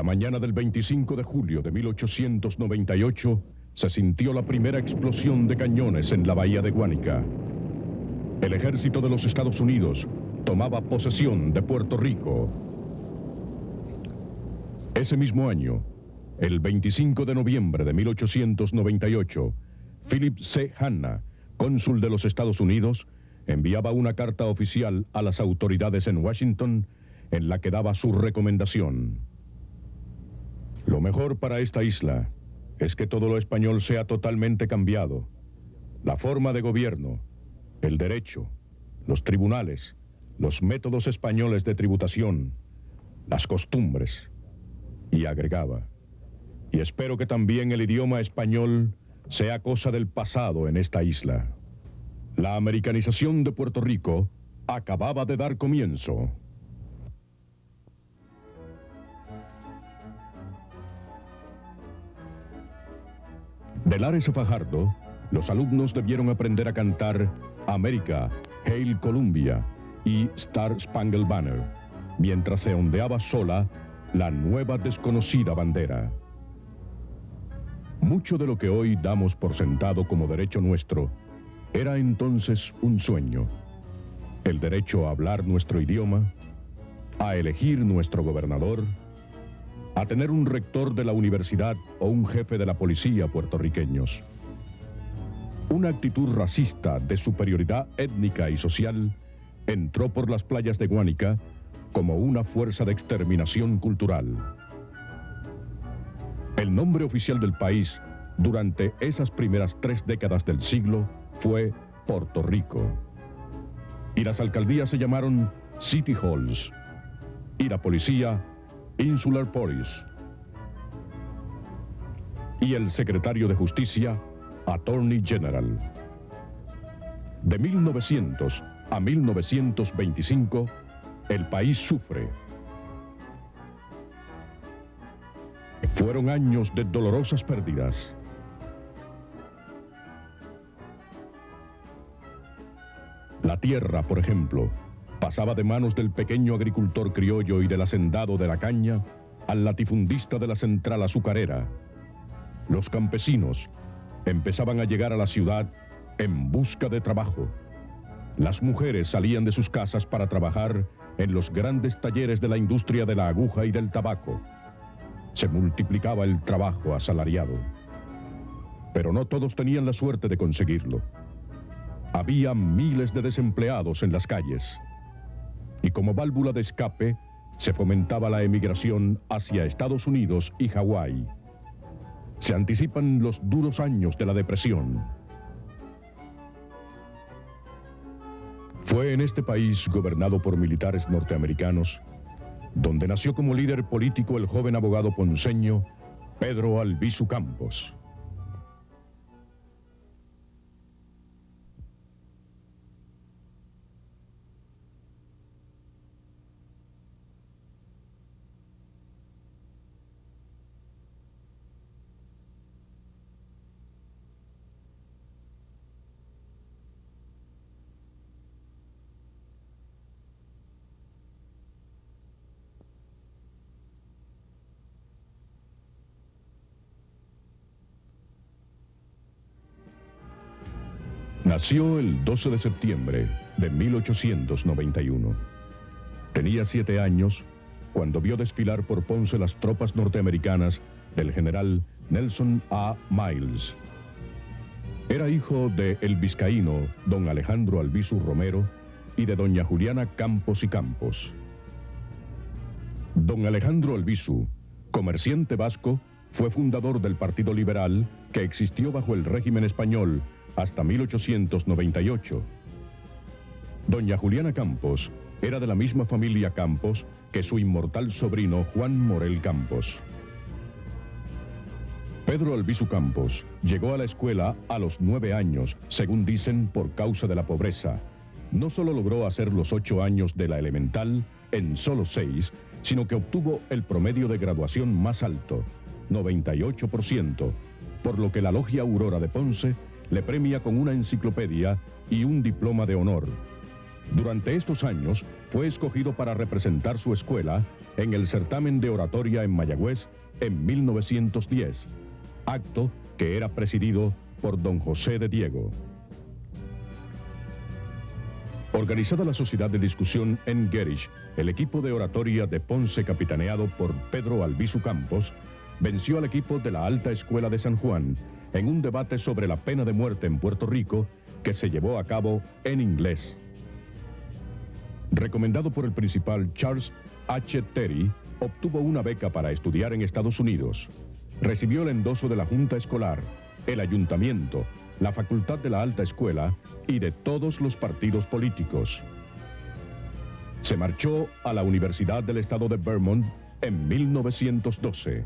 La mañana del 25 de julio de 1898 se sintió la primera explosión de cañones en la bahía de Guánica. El ejército de los Estados Unidos tomaba posesión de Puerto Rico. Ese mismo año, el 25 de noviembre de 1898, Philip C. Hanna, cónsul de los Estados Unidos, enviaba una carta oficial a las autoridades en Washington en la que daba su recomendación. Lo mejor para esta isla es que todo lo español sea totalmente cambiado. La forma de gobierno, el derecho, los tribunales, los métodos españoles de tributación, las costumbres. Y agregaba, y espero que también el idioma español sea cosa del pasado en esta isla. La americanización de Puerto Rico acababa de dar comienzo. De Lares a Fajardo, los alumnos debieron aprender a cantar América, Hail Columbia y Star Spangled Banner, mientras se ondeaba sola la nueva desconocida bandera. Mucho de lo que hoy damos por sentado como derecho nuestro era entonces un sueño. El derecho a hablar nuestro idioma, a elegir nuestro gobernador, a tener un rector de la universidad o un jefe de la policía puertorriqueños. Una actitud racista de superioridad étnica y social entró por las playas de Guánica como una fuerza de exterminación cultural. El nombre oficial del país durante esas primeras 3 décadas del siglo fue Puerto Rico. Y las alcaldías se llamaron City Halls y la policía Insular Police. Y el secretario de Justicia, Attorney General. De 1900 a 1925, el país sufre. Fueron años de dolorosas pérdidas. La tierra, por ejemplo, pasaba de manos del pequeño agricultor criollo y del hacendado de la caña al latifundista de la central azucarera. Los campesinos empezaban a llegar a la ciudad en busca de trabajo. Las mujeres salían de sus casas para trabajar en los grandes talleres de la industria de la aguja y del tabaco. Se multiplicaba el trabajo asalariado. Pero no todos tenían la suerte de conseguirlo. Había miles de desempleados en las calles. Y como válvula de escape, se fomentaba la emigración hacia Estados Unidos y Hawái. Se anticipan los duros años de la depresión. Fue en este país, gobernado por militares norteamericanos, donde nació como líder político el joven abogado ponceño Pedro Albizu Campos. Nació el 12 de septiembre de 1891. Tenía 7 años cuando vio desfilar por Ponce las tropas norteamericanas del general Nelson A. Miles. Era hijo de el vizcaíno don Alejandro Albizu Romero y de doña Juliana Campos y Campos. Don Alejandro Albizu, comerciante vasco, fue fundador del Partido Liberal que existió bajo el régimen español hasta 1898. Doña Juliana Campos era de la misma familia Campos que su inmortal sobrino Juan Morel Campos. Pedro Albizu Campos llegó a la escuela a los 9 años, según dicen, por causa de la pobreza. No solo logró hacer los 8 años de la elemental en solo 6, sino que obtuvo el promedio de graduación más alto, 98%, por lo que la Logia Aurora de Ponce le premia con una enciclopedia y un diploma de honor. Durante estos años fue escogido para representar su escuela en el certamen de oratoria en Mayagüez en 1910, acto que era presidido por don José de Diego. Organizada la sociedad de discusión en Gerich, el equipo de oratoria de Ponce, capitaneado por Pedro Albizu Campos, venció al equipo de la Alta Escuela de San Juan en un debate sobre la pena de muerte en Puerto Rico que se llevó a cabo en inglés. Recomendado por el principal Charles H. Terry, obtuvo una beca para estudiar en Estados Unidos. Recibió el endoso de la Junta Escolar, el Ayuntamiento, la Facultad de la Alta Escuela y de todos los partidos políticos. Se marchó a la Universidad del Estado de Vermont en 1912.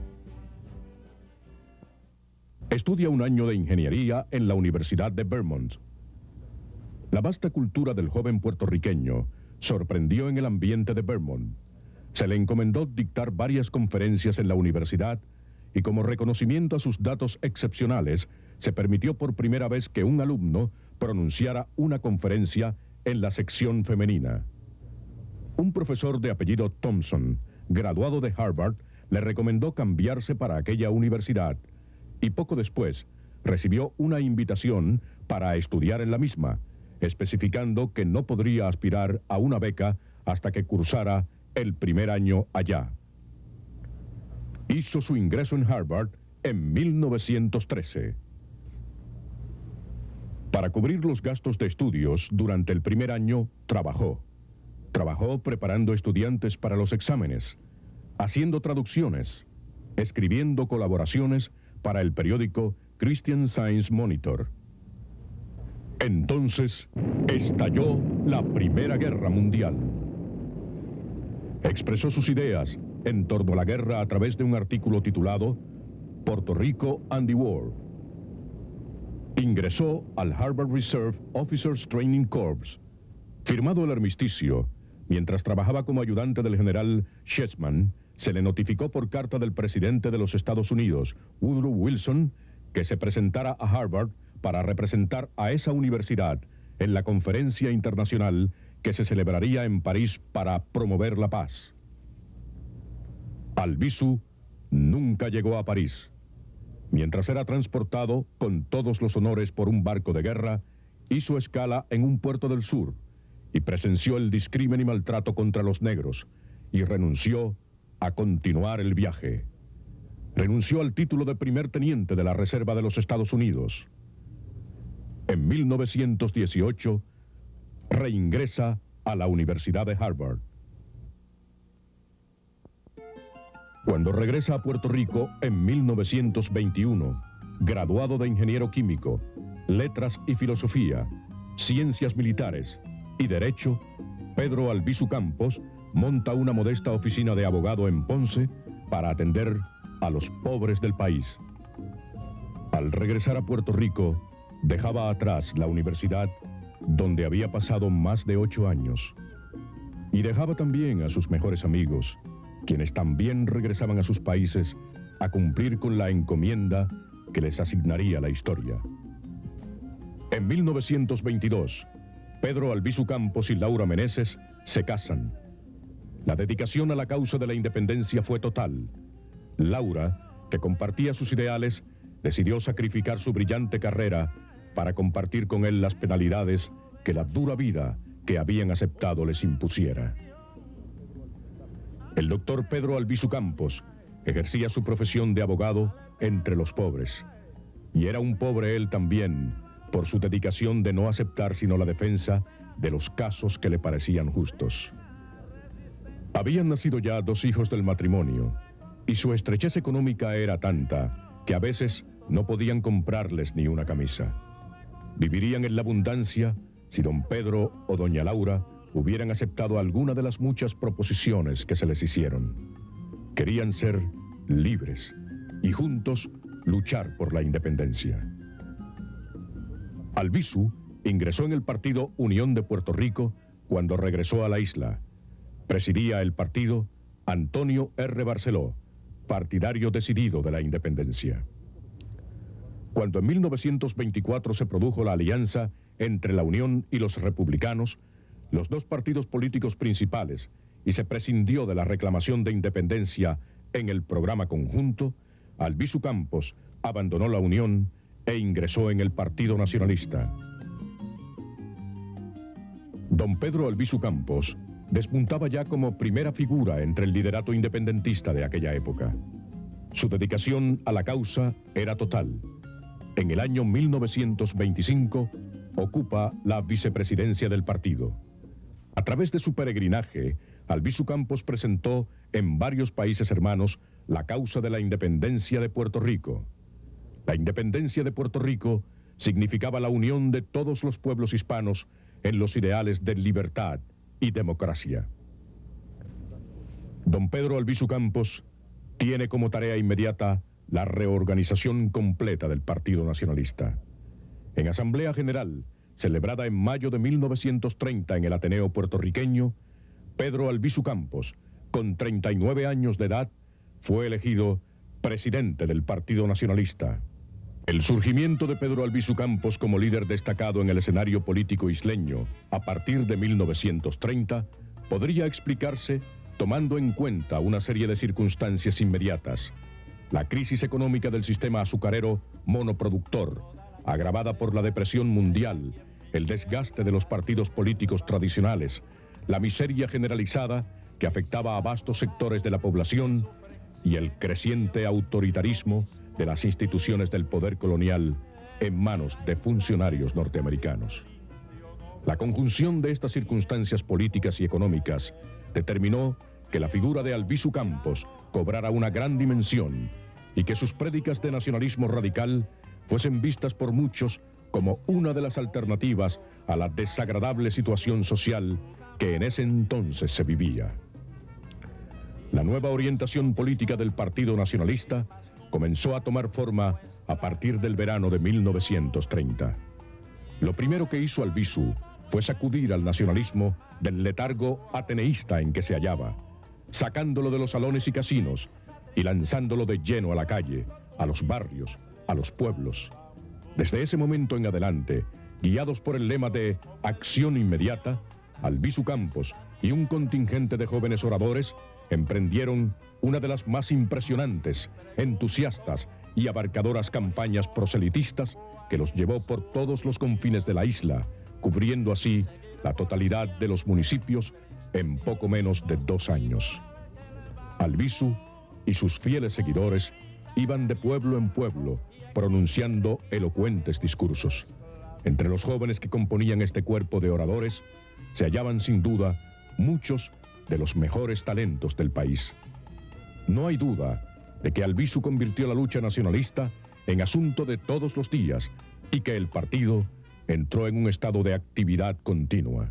Estudia un año de ingeniería en la Universidad de Vermont. La vasta cultura del joven puertorriqueño sorprendió en el ambiente de Vermont. Se le encomendó dictar varias conferencias en la universidad y como reconocimiento a sus datos excepcionales, se permitió por primera vez que un alumno pronunciara una conferencia en la sección femenina. Un profesor de apellido Thompson, graduado de Harvard, le recomendó cambiarse para aquella universidad y poco después recibió una invitación para estudiar en la misma, especificando que no podría aspirar a una beca hasta que cursara el primer año allá. Hizo su ingreso en Harvard en 1913. Para cubrir los gastos de estudios, durante el primer año trabajó. Trabajó preparando estudiantes para los exámenes, haciendo traducciones, escribiendo colaboraciones para el periódico Christian Science Monitor. Entonces, estalló la Primera Guerra Mundial. Expresó sus ideas en torno a la guerra a través de un artículo titulado Puerto Rico and the War. Ingresó al Harvard Reserve Officers Training Corps. Firmado el armisticio, mientras trabajaba como ayudante del general Shetzman, se le notificó por carta del presidente de los Estados Unidos, Woodrow Wilson, que se presentara a Harvard para representar a esa universidad en la conferencia internacional que se celebraría en París para promover la paz. Albizu nunca llegó a París. Mientras era transportado con todos los honores por un barco de guerra, hizo escala en un puerto del sur y presenció el discrimen y maltrato contra los negros y renunció a continuar el viaje. Renunció al título de primer teniente de la Reserva de los Estados Unidos. En 1918, reingresa a la Universidad de Harvard. Cuando regresa a Puerto Rico en 1921, graduado de ingeniero químico, letras y filosofía, ciencias militares y derecho, Pedro Albizu Campos monta una modesta oficina de abogado en Ponce para atender a los pobres del país. Al regresar a Puerto Rico, dejaba atrás la universidad donde había pasado más de 8 años. Y dejaba también a sus mejores amigos, quienes también regresaban a sus países a cumplir con la encomienda que les asignaría la historia. En 1922, Pedro Albizu Campos y Laura Meneses se casan. La dedicación a la causa de la independencia fue total. Laura, que compartía sus ideales, decidió sacrificar su brillante carrera para compartir con él las penalidades que la dura vida que habían aceptado les impusiera. El doctor Pedro Albizu Campos ejercía su profesión de abogado entre los pobres. Y era un pobre él también, por su dedicación de no aceptar sino la defensa de los casos que le parecían justos. Habían nacido ya 2 hijos del matrimonio, y su estrechez económica era tanta que a veces no podían comprarles ni una camisa. Vivirían en la abundancia si don Pedro o doña Laura hubieran aceptado alguna de las muchas proposiciones que se les hicieron. Querían ser libres y juntos luchar por la independencia. Albizu ingresó en el partido Unión de Puerto Rico cuando regresó a la isla. Presidía el partido Antonio R. Barceló, partidario decidido de la independencia. Cuando en 1924 se produjo la alianza entre la Unión y los republicanos, los dos partidos políticos principales y se prescindió de la reclamación de independencia en el programa conjunto, Albizu Campos abandonó la Unión e ingresó en el Partido Nacionalista. Don Pedro Albizu Campos despuntaba ya como primera figura entre el liderato independentista de aquella época. Su dedicación a la causa era total. En el año 1925 ocupa la vicepresidencia del partido. A través de su peregrinaje, Albizu Campos presentó en varios países hermanos la causa de la independencia de Puerto Rico. La independencia de Puerto Rico significaba la unión de todos los pueblos hispanos en los ideales de libertad y democracia. Don Pedro Albizu Campos tiene como tarea inmediata la reorganización completa del Partido Nacionalista. En Asamblea General, celebrada en mayo de 1930 en el Ateneo puertorriqueño, Pedro Albizu Campos, con 39 años de edad, fue elegido presidente del Partido Nacionalista. El surgimiento de Pedro Albizu Campos como líder destacado en el escenario político isleño a partir de 1930 podría explicarse tomando en cuenta una serie de circunstancias inmediatas. La crisis económica del sistema azucarero monoproductor, agravada por la depresión mundial, el desgaste de los partidos políticos tradicionales, la miseria generalizada que afectaba a vastos sectores de la población y el creciente autoritarismo de las instituciones del poder colonial en manos de funcionarios norteamericanos. La conjunción de estas circunstancias políticas y económicas determinó que la figura de Albizu Campos cobrara una gran dimensión y que sus prédicas de nacionalismo radical fuesen vistas por muchos como una de las alternativas a la desagradable situación social que en ese entonces se vivía. La nueva orientación política del Partido Nacionalista comenzó a tomar forma a partir del verano de 1930. Lo primero que hizo Albizu fue sacudir al nacionalismo del letargo ateneísta en que se hallaba, sacándolo de los salones y casinos y lanzándolo de lleno a la calle, a los barrios, a los pueblos. Desde ese momento en adelante, guiados por el lema de acción inmediata, Albizu Campos y un contingente de jóvenes oradores emprendieron una de las más impresionantes, entusiastas y abarcadoras campañas proselitistas que los llevó por todos los confines de la isla, cubriendo así la totalidad de los municipios en poco menos de 2 años. Albizu y sus fieles seguidores iban de pueblo en pueblo pronunciando elocuentes discursos. Entre los jóvenes que componían este cuerpo de oradores se hallaban sin duda muchos de los mejores talentos del país. No hay duda de que Albizu convirtió la lucha nacionalista en asunto de todos los días y que el partido entró en un estado de actividad continua.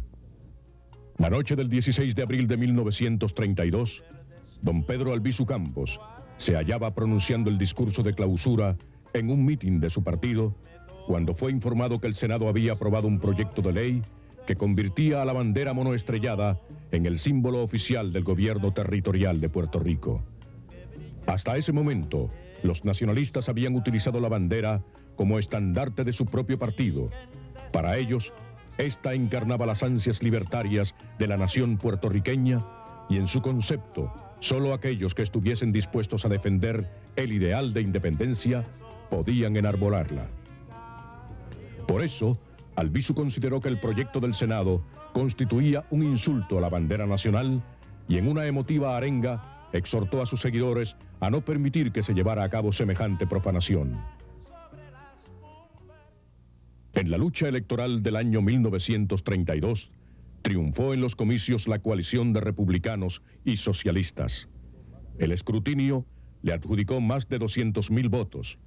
La noche del 16 de abril de 1932, don Pedro Albizu Campos se hallaba pronunciando el discurso de clausura en un mitin de su partido cuando fue informado que el Senado había aprobado un proyecto de ley que convertía a la bandera monoestrellada en el símbolo oficial del gobierno territorial de Puerto Rico. Hasta ese momento, los nacionalistas habían utilizado la bandera como estandarte de su propio partido. Para ellos, esta encarnaba las ansias libertarias de la nación puertorriqueña y en su concepto, solo aquellos que estuviesen dispuestos a defender el ideal de independencia podían enarbolarla. Por eso, Albizu consideró que el proyecto del Senado constituía un insulto a la bandera nacional y en una emotiva arenga exhortó a sus seguidores a no permitir que se llevara a cabo semejante profanación. En la lucha electoral del año 1932, triunfó en los comicios la coalición de republicanos y socialistas. El escrutinio le adjudicó más de 200,000 votos,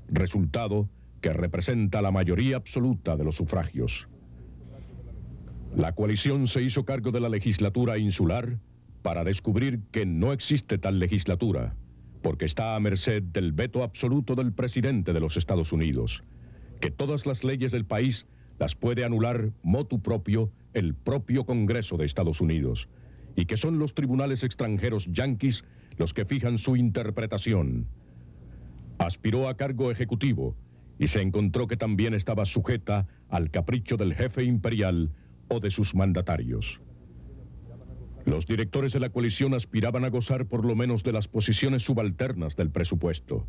resultado que representa la mayoría absoluta de los sufragios. La coalición se hizo cargo de la legislatura insular para descubrir que no existe tal legislatura, porque está a merced del veto absoluto del presidente de los Estados Unidos, que todas las leyes del país las puede anular motu propio el propio Congreso de Estados Unidos, y que son los tribunales extranjeros yanquis los que fijan su interpretación. Aspiró a cargo ejecutivo y se encontró que también estaba sujeta al capricho del jefe imperial o de sus mandatarios. Los directores de la coalición aspiraban a gozar por lo menos de las posiciones subalternas del presupuesto,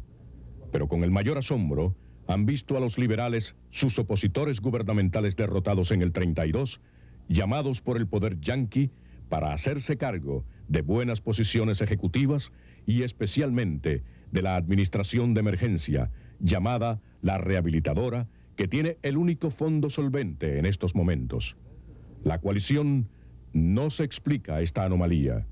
pero con el mayor asombro han visto a los liberales, sus opositores gubernamentales derrotados en el 32, llamados por el poder yanqui para hacerse cargo de buenas posiciones ejecutivas y especialmente de la administración de emergencia, llamada la rehabilitadora, que tiene el único fondo solvente en estos momentos. La coalición no se explica esta anomalía,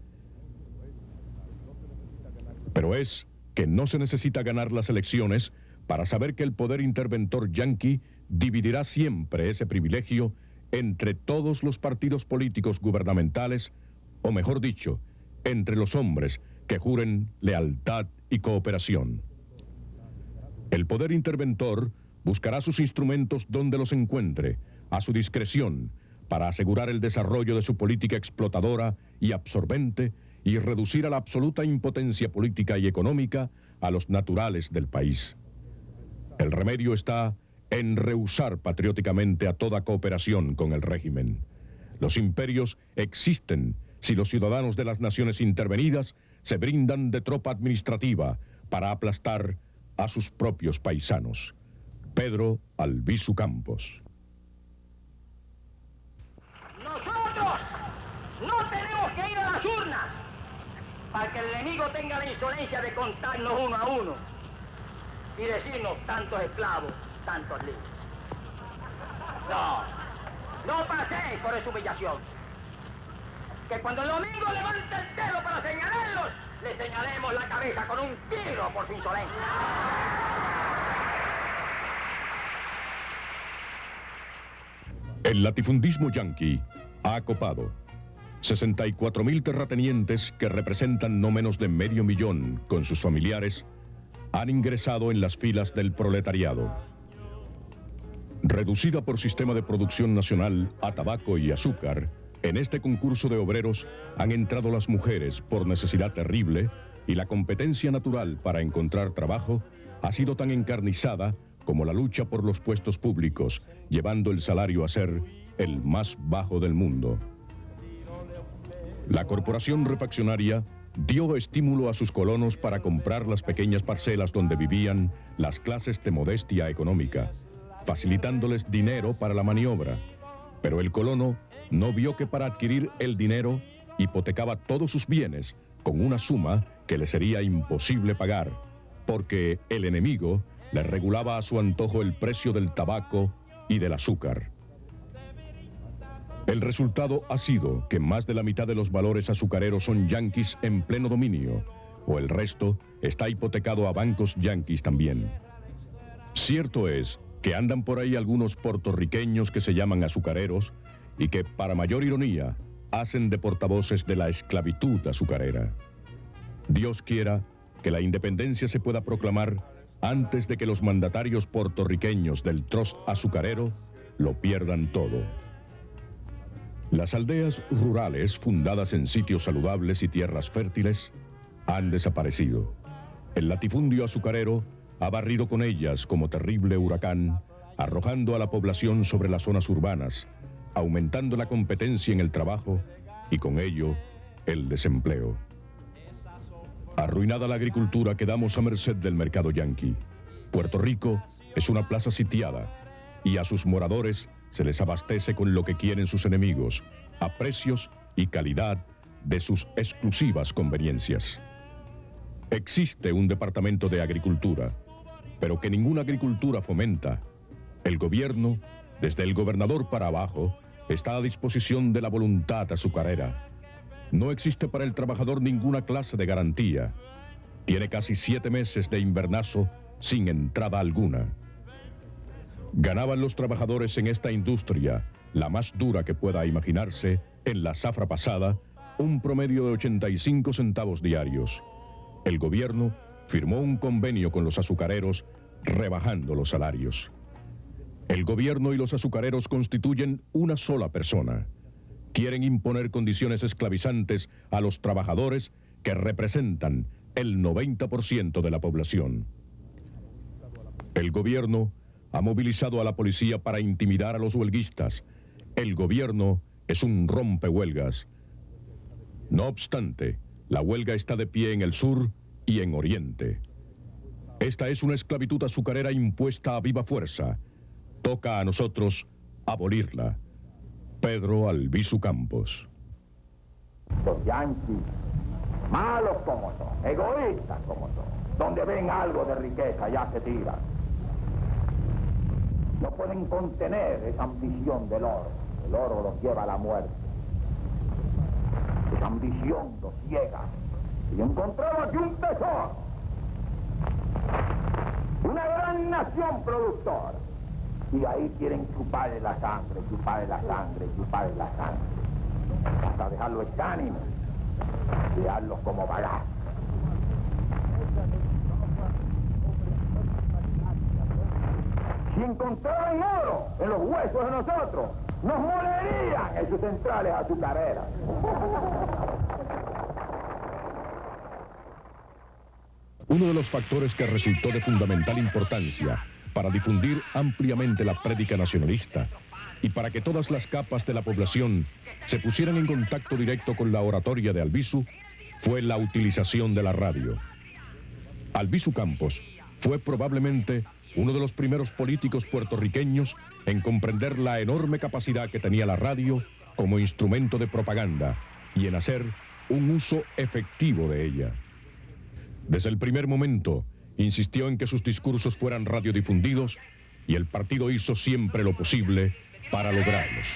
pero es que no se necesita ganar las elecciones para saber que el poder interventor yanqui dividirá siempre ese privilegio entre todos los partidos políticos gubernamentales, o mejor dicho, entre los hombres que juren lealtad y cooperación. El poder interventor buscará sus instrumentos donde los encuentre, a su discreción, para asegurar el desarrollo de su política explotadora y absorbente y reducir a la absoluta impotencia política y económica a los naturales del país. El remedio está en rehusar patrióticamente a toda cooperación con el régimen. Los imperios existen si los ciudadanos de las naciones intervenidas se brindan de tropa administrativa para aplastar a sus propios paisanos. Pedro Albizu Campos. Nosotros no tenemos que ir a las urnas para que el enemigo tenga la insolencia de contarnos uno a uno y decirnos tantos esclavos, tantos libres. No paséis por esa humillación. Que cuando el domingo levante el dedo para señalarlos, le señalemos la cabeza con un tiro por su insolencia. El latifundismo yanqui ha acopado 64.000 terratenientes que representan no menos de 500.000 con sus familiares han ingresado en las filas del proletariado. Reducida por sistema de producción nacional a tabaco y azúcar, en este concurso de obreros han entrado las mujeres por necesidad terrible y la competencia natural para encontrar trabajo ha sido tan encarnizada como la lucha por los puestos públicos, llevando el salario a ser el más bajo del mundo. La corporación refaccionaria dio estímulo a sus colonos para comprar las pequeñas parcelas donde vivían las clases de modestia económica, facilitándoles dinero para la maniobra. Pero el colono no vio que para adquirir el dinero hipotecaba todos sus bienes con una suma que le sería imposible pagar, porque el enemigo le regulaba a su antojo el precio del tabaco y del azúcar. El resultado ha sido que más de la mitad de los valores azucareros son yanquis en pleno dominio, o el resto está hipotecado a bancos yanquis también. Cierto es que andan por ahí algunos puertorriqueños que se llaman azucareros y que, para mayor ironía, hacen de portavoces de la esclavitud azucarera. Dios quiera que la independencia se pueda proclamar antes de que los mandatarios puertorriqueños del trust azucarero lo pierdan todo. Las aldeas rurales fundadas en sitios saludables y tierras fértiles han desaparecido. El latifundio azucarero ha barrido con ellas como terrible huracán, arrojando a la población sobre las zonas urbanas, aumentando la competencia en el trabajo y con ello el desempleo. Arruinada la agricultura, quedamos a merced del mercado yanqui. Puerto Rico es una plaza sitiada y a sus moradores se les abastece con lo que quieren sus enemigos, a precios y calidad de sus exclusivas conveniencias. Existe un departamento de agricultura, pero que ninguna agricultura fomenta. El gobierno, desde el gobernador para abajo, está a disposición de la voluntad azucarera. No existe para el trabajador ninguna clase de garantía. Tiene casi 7 meses de invernazo sin entrada alguna. Ganaban los trabajadores en esta industria, la más dura que pueda imaginarse, en la zafra pasada, un promedio de 85 centavos diarios. El gobierno firmó un convenio con los azucareros, rebajando los salarios. El gobierno y los azucareros constituyen una sola persona. Quieren imponer condiciones esclavizantes a los trabajadores que representan el 90% de la población. El gobierno ha movilizado a la policía para intimidar a los huelguistas, El gobierno es un rompehuelgas. No obstante, la huelga está de pie en el sur y en Oriente. Esta es una esclavitud azucarera impuesta a viva fuerza. Toca a nosotros abolirla. Pedro Albizu Campos. Los yanquis, malos como son, egoístas como son, donde ven algo de riqueza ya se tiran. No pueden contener esa ambición del oro. El oro los lleva a la muerte. Esa ambición los ciega. Y encontramos aquí un tesoro. Una gran nación productora. Y ahí quieren chuparle la sangre, chuparle la sangre, chuparle la sangre. Hasta dejarlo exánime, dejarlos como bagazo. Si encontraran oro en los huesos de nosotros, nos molerían en sus centrales azucareras. Uno de los factores que resultó de fundamental importancia para difundir ampliamente la prédica nacionalista y para que todas las capas de la población se pusieran en contacto directo con la oratoria de Albizu fue la utilización de la radio. Albizu Campos fue probablemente uno de los primeros políticos puertorriqueños en comprender la enorme capacidad que tenía la radio como instrumento de propaganda y en hacer un uso efectivo de ella. Desde el primer momento, insistió en que sus discursos fueran radiodifundidos y el partido hizo siempre lo posible para lograrlos.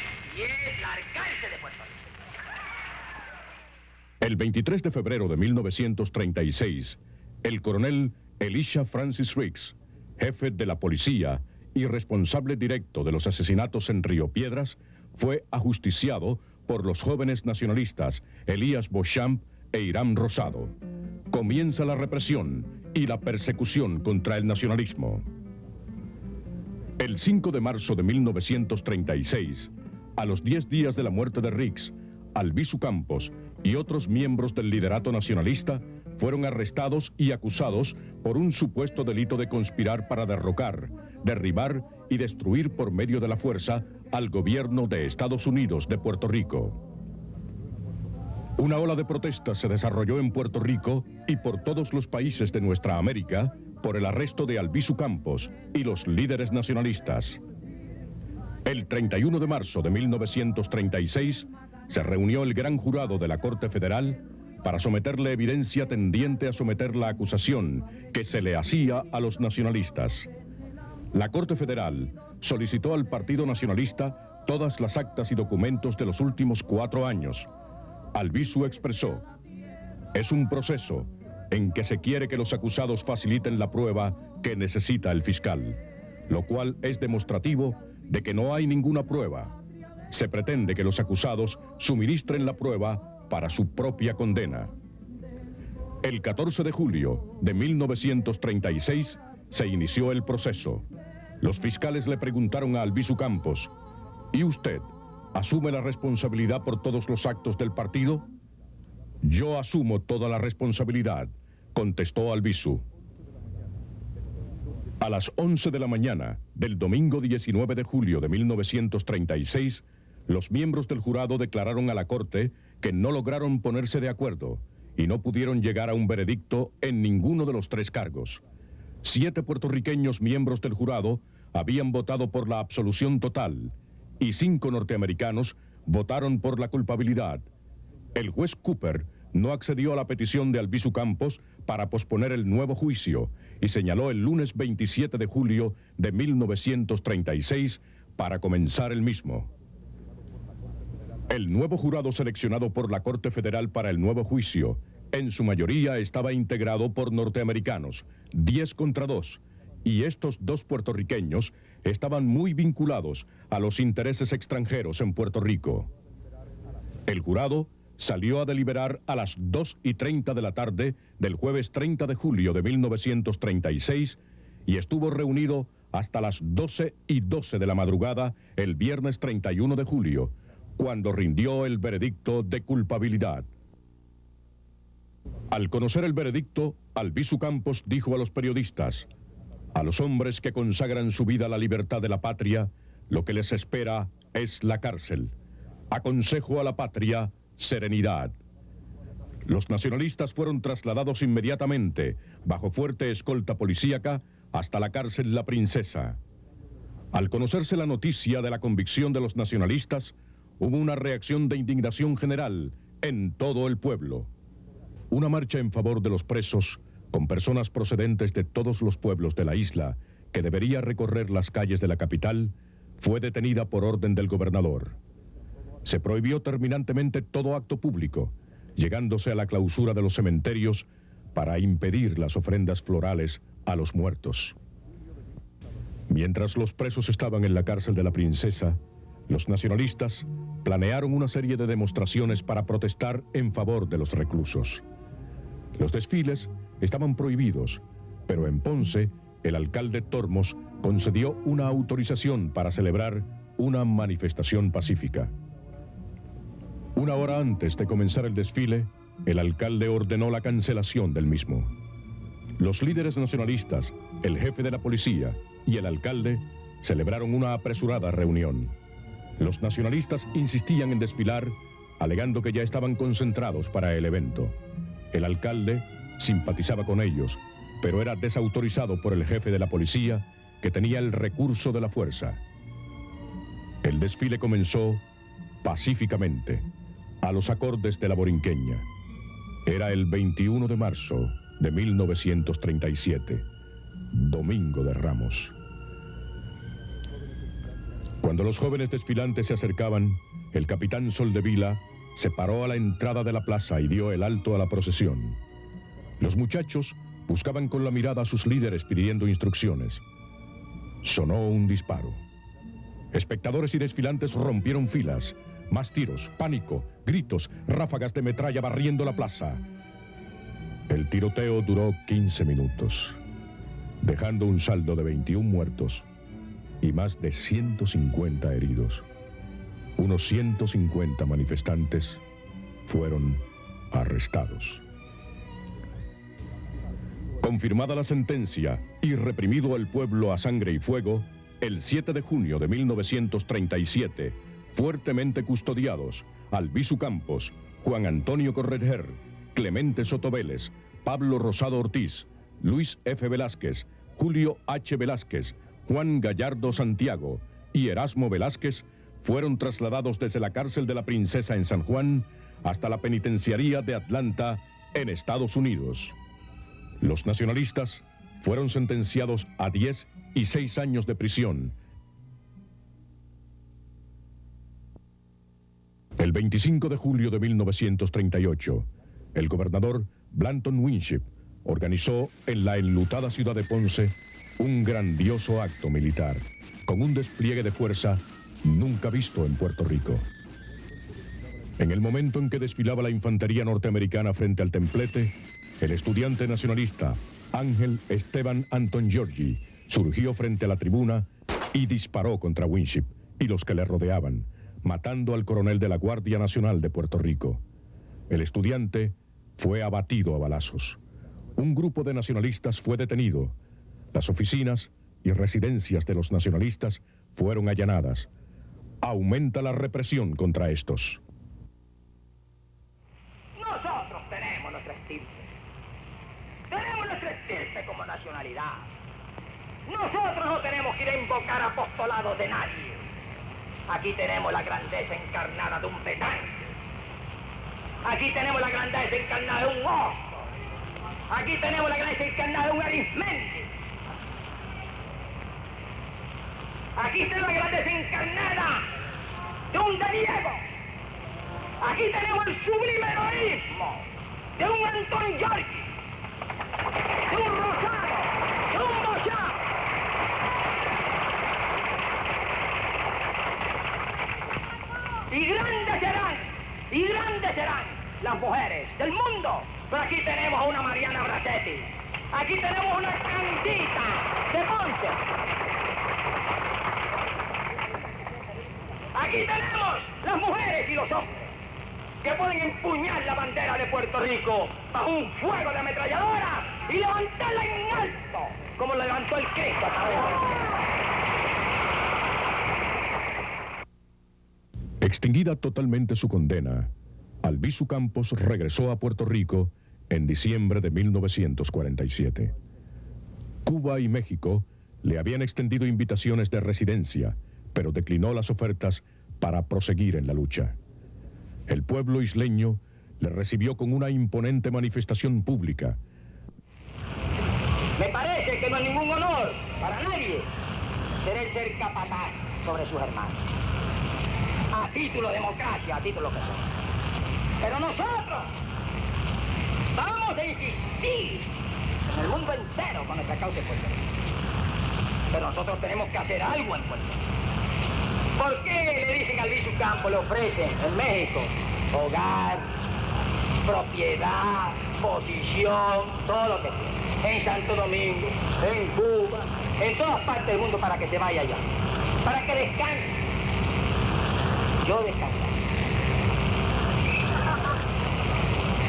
El 23 de febrero de 1936, el coronel Elisha Francis Riggs, jefe de la policía y responsable directo de los asesinatos en Río Piedras, fue ajusticiado por los jóvenes nacionalistas Elías Beauchamp e Irán Rosado. Comienza la represión y la persecución contra el nacionalismo. El 5 de marzo de 1936, a los 10 días de la muerte de Riggs, Albizu Campos y otros miembros del liderato nacionalista fueron arrestados y acusados por un supuesto delito de conspirar para derrocar, derribar y destruir por medio de la fuerza al gobierno de Estados Unidos de Puerto Rico. Una ola de protestas se desarrolló en Puerto Rico y por todos los países de nuestra América por el arresto de Albizu Campos y los líderes nacionalistas. El 31 de marzo de 1936 se reunió el gran jurado de la Corte Federal para someterle evidencia tendiente a someter la acusación que se le hacía a los nacionalistas. La Corte Federal solicitó al Partido Nacionalista todas las actas y documentos de los últimos 4 años. Albizu expresó: es un proceso en que se quiere que los acusados faciliten la prueba que necesita el fiscal, lo cual es demostrativo de que no hay ninguna prueba. Se pretende que los acusados suministren la prueba para su propia condena. El 14 de julio de 1936 se inició el proceso. Los fiscales le preguntaron a Albizu Campos: ¿y usted asume la responsabilidad por todos los actos del partido? Yo asumo toda la responsabilidad, contestó Albizu. A las 11 de la mañana del domingo 19 de julio de 1936, los miembros del jurado declararon a la Corte que no lograron ponerse de acuerdo y no pudieron llegar a un veredicto en ninguno de los 3 cargos. 7 puertorriqueños miembros del jurado habían votado por la absolución total y 5 norteamericanos votaron por la culpabilidad. El juez Cooper no accedió a la petición de Albizu Campos para posponer el nuevo juicio y señaló el lunes 27 de julio de 1936 para comenzar el mismo. El nuevo jurado seleccionado por la Corte Federal para el nuevo juicio, en su mayoría estaba integrado por norteamericanos, 10 contra 2, y estos 2 puertorriqueños estaban muy vinculados a los intereses extranjeros en Puerto Rico. El jurado salió a deliberar a las 2:30 de la tarde del jueves 30 de julio de 1936 y estuvo reunido hasta las 12:12 de la madrugada el viernes 31 de julio, cuando rindió el veredicto de culpabilidad. Al conocer el veredicto, Albizu Campos dijo a los periodistas: a los hombres que consagran su vida a la libertad de la patria, lo que les espera es la cárcel. Aconsejo a la patria serenidad. Los nacionalistas fueron trasladados inmediatamente, bajo fuerte escolta policíaca, hasta la cárcel La Princesa. Al conocerse la noticia de la convicción de los nacionalistas, hubo una reacción de indignación general en todo el pueblo. Una marcha en favor de los presos, con personas procedentes de todos los pueblos de la isla, que debería recorrer las calles de la capital, fue detenida por orden del gobernador. Se prohibió terminantemente todo acto público, llegándose a la clausura de los cementerios para impedir las ofrendas florales a los muertos. Mientras los presos estaban en la cárcel de La Princesa, los nacionalistas planearon una serie de demostraciones para protestar en favor de los reclusos. Los desfiles estaban prohibidos, pero en Ponce, el alcalde Tormos concedió una autorización para celebrar una manifestación pacífica. Una hora antes de comenzar el desfile, el alcalde ordenó la cancelación del mismo. Los líderes nacionalistas, el jefe de la policía y el alcalde celebraron una apresurada reunión. Los nacionalistas insistían en desfilar, alegando que ya estaban concentrados para el evento. El alcalde simpatizaba con ellos, pero era desautorizado por el jefe de la policía, que tenía el recurso de la fuerza. El desfile comenzó pacíficamente, a los acordes de la borinqueña. Era el 21 de marzo de 1937, Domingo de Ramos. Cuando los jóvenes desfilantes se acercaban, el capitán Soldevila se paró a la entrada de la plaza y dio el alto a la procesión. Los muchachos buscaban con la mirada a sus líderes pidiendo instrucciones. Sonó un disparo. Espectadores y desfilantes rompieron filas. Más tiros, pánico, gritos, ráfagas de metralla barriendo la plaza. El tiroteo duró 15 minutos, dejando un saldo de 21 muertos y más de 150 heridos. Unos 150 manifestantes fueron arrestados. Confirmada la sentencia y reprimido el pueblo a sangre y fuego, el 7 de junio de 1937, fuertemente custodiados, Albizu Campos, Juan Antonio Corretjer, Clemente Soto Vélez, Pablo Rosado Ortiz, Luis F. Velázquez, Julio H. Velázquez, Juan Gallardo Santiago y Erasmo Velázquez fueron trasladados desde la cárcel de La Princesa en San Juan hasta la penitenciaría de Atlanta en Estados Unidos. Los nacionalistas fueron sentenciados a 10 y 6 años de prisión. El 25 de julio de 1938, el gobernador Blanton Winship organizó en la enlutada ciudad de Ponce un grandioso acto militar, con un despliegue de fuerza nunca visto en Puerto Rico. En el momento en que desfilaba la infantería norteamericana frente al templete, el estudiante nacionalista Ángel Esteban Anton Giorgi surgió frente a la tribuna y disparó contra Winship y los que le rodeaban, matando al coronel de la Guardia Nacional de Puerto Rico. El estudiante fue abatido a balazos. Un grupo de nacionalistas fue detenido. Las oficinas y residencias de los nacionalistas fueron allanadas. Aumenta la represión contra estos. Nosotros tenemos nuestra estirpe. Tenemos nuestra estirpe como nacionalidad. Nosotros no tenemos que ir a invocar apostolados de nadie. Aquí tenemos la grandeza encarnada de un Betances. Aquí tenemos la grandeza encarnada de un Oso. Aquí tenemos la grandeza encarnada de un Arismendi. Aquí tenemos la grandeza encarnada de un De Diego. Aquí tenemos el sublime heroísmo de un Antón Giorgi, de un Rosado, de un Bochá. Y grandes serán las mujeres del mundo. Pero aquí tenemos a una Mariana Bracetti. Aquí tenemos una Candita de Ponce. Aquí tenemos las mujeres y los hombres que pueden empuñar la bandera de Puerto Rico bajo un fuego de ametralladora y levantarla en alto, como lo levantó el Cristo. Extinguida totalmente su condena, Albizu Campos regresó a Puerto Rico en diciembre de 1947. Cuba y México le habían extendido invitaciones de residencia, pero declinó las ofertas para proseguir en la lucha. El pueblo isleño le recibió con una imponente manifestación pública. Me parece que no es ningún honor para nadie ser capataz sobre sus hermanos. A título de democracia, a título que sea. Pero nosotros vamos a insistir en el mundo entero con nuestra causa en Puerto Rico. Pero nosotros tenemos que hacer algo en Puerto Rico. ¿Por qué le dicen a Albizu Campos, le ofrecen en México hogar, propiedad, posición, todo lo que quiera? En Santo Domingo, en Cuba, en todas partes del mundo para que se vaya allá, para que descanse. Yo descansaré.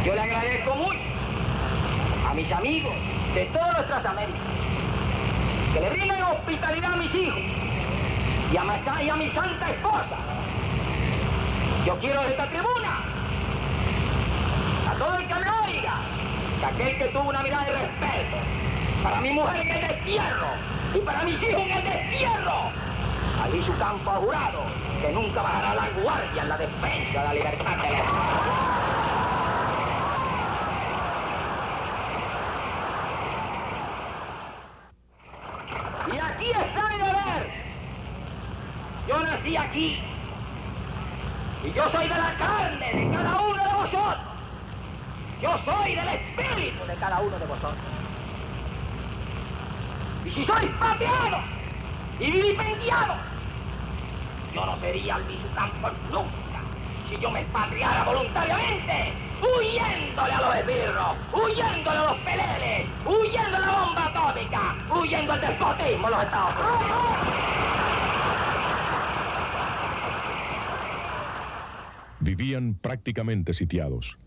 Yo le agradezco mucho a mis amigos de todas nuestras Américas que le brinden hospitalidad a mis hijos y a mi santa esposa. Yo quiero de esta tribuna a todo el que me oiga, que aquel que tuvo una mirada de respeto para mi mujer en el destierro y para mis hijos en el destierro, Albizu Campos ha jurado que nunca bajará la guardia en la defensa de la libertad de los pueblos. Y aquí está el deber. Yo nací aquí y yo soy de la carne de cada uno de vosotros. Yo soy del espíritu de cada uno de vosotros. Y si soy pateado y vilipendiado, yo no sería Albizu Campos nunca si yo me expatriara voluntariamente, huyéndole a los esbirros, huyéndole a los peleles, huyendo a la bomba atómica, huyendo al despotismo de los Estados Unidos. Vivían prácticamente sitiados.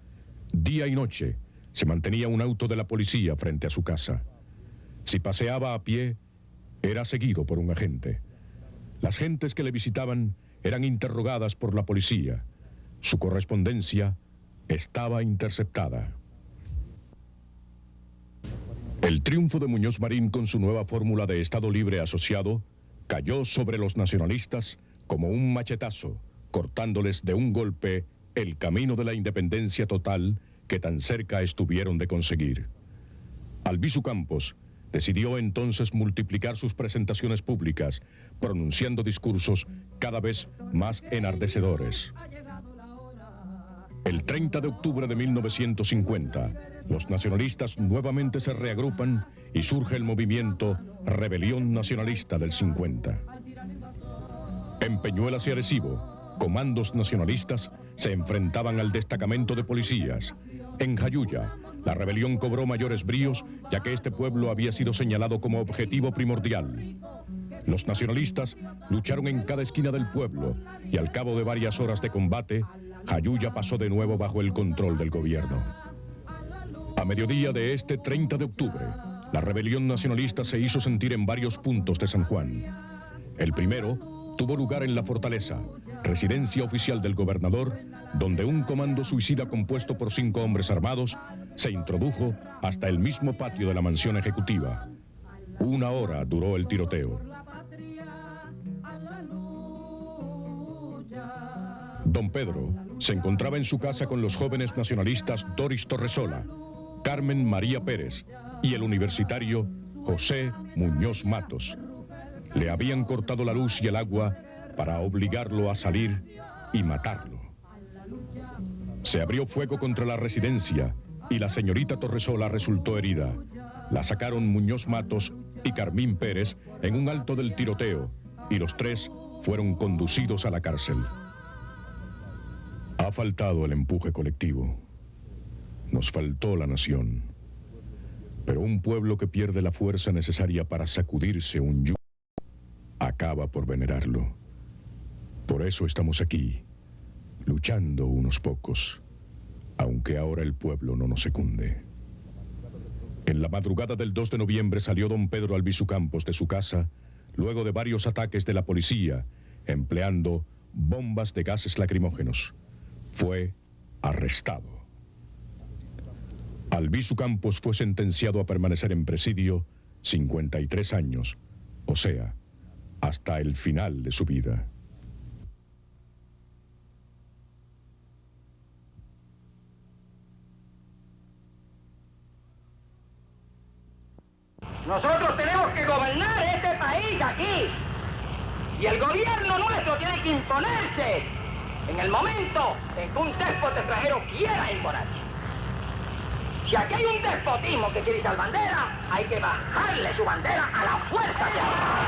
Día y noche se mantenía un auto de la policía frente a su casa. Si paseaba a pie, era seguido por un agente. Las gentes que le visitaban eran interrogadas por la policía. Su correspondencia estaba interceptada. El triunfo de Muñoz Marín con su nueva fórmula de Estado Libre Asociado cayó sobre los nacionalistas como un machetazo, cortándoles de un golpe el camino de la independencia total que tan cerca estuvieron de conseguir. Albizu Campos decidió entonces multiplicar sus presentaciones públicas, pronunciando discursos cada vez más enardecedores. El 30 de octubre de 1950, los nacionalistas nuevamente se reagrupan y surge el movimiento Rebelión Nacionalista del 50. En Peñuelas y Arecibo, comandos nacionalistas se enfrentaban al destacamento de policías. En Jayuya, la rebelión cobró mayores bríos, ya que este pueblo había sido señalado como objetivo primordial. Los nacionalistas lucharon en cada esquina del pueblo y al cabo de varias horas de combate, Jayuya pasó de nuevo bajo el control del gobierno. A mediodía de este 30 de octubre, la rebelión nacionalista se hizo sentir en varios puntos de San Juan. El primero tuvo lugar en la Fortaleza, residencia oficial del gobernador, donde un comando suicida compuesto por 5 hombres armados se introdujo hasta el mismo patio de la mansión ejecutiva. 1 hora duró el tiroteo. Don Pedro se encontraba en su casa con los jóvenes nacionalistas Doris Torresola, Carmen María Pérez y el universitario José Muñoz Matos. Le habían cortado la luz y el agua para obligarlo a salir y matarlo. Se abrió fuego contra la residencia y la señorita Torresola resultó herida. La sacaron Muñoz Matos y Carmín Pérez en un alto del tiroteo y los 3 fueron conducidos a la cárcel. Ha faltado el empuje colectivo. Nos faltó la nación. Pero un pueblo que pierde la fuerza necesaria para sacudirse un yugo acaba por venerarlo. Por eso estamos aquí, luchando unos pocos, aunque ahora el pueblo no nos secunde. En la madrugada del 2 de noviembre salió don Pedro Albizu Campos de su casa, luego de varios ataques de la policía, empleando bombas de gases lacrimógenos. Fue arrestado. Albizu Campos fue sentenciado a permanecer en presidio 53 años, o sea, hasta el final de su vida. Nosotros tenemos que gobernar este país aquí. Y el gobierno nuestro tiene que imponerse en el momento en que un déspota extranjero quiera imponerse. Si aquí hay un despotismo que quiere izar bandera, hay que bajarle su bandera a la fuerza de ahora.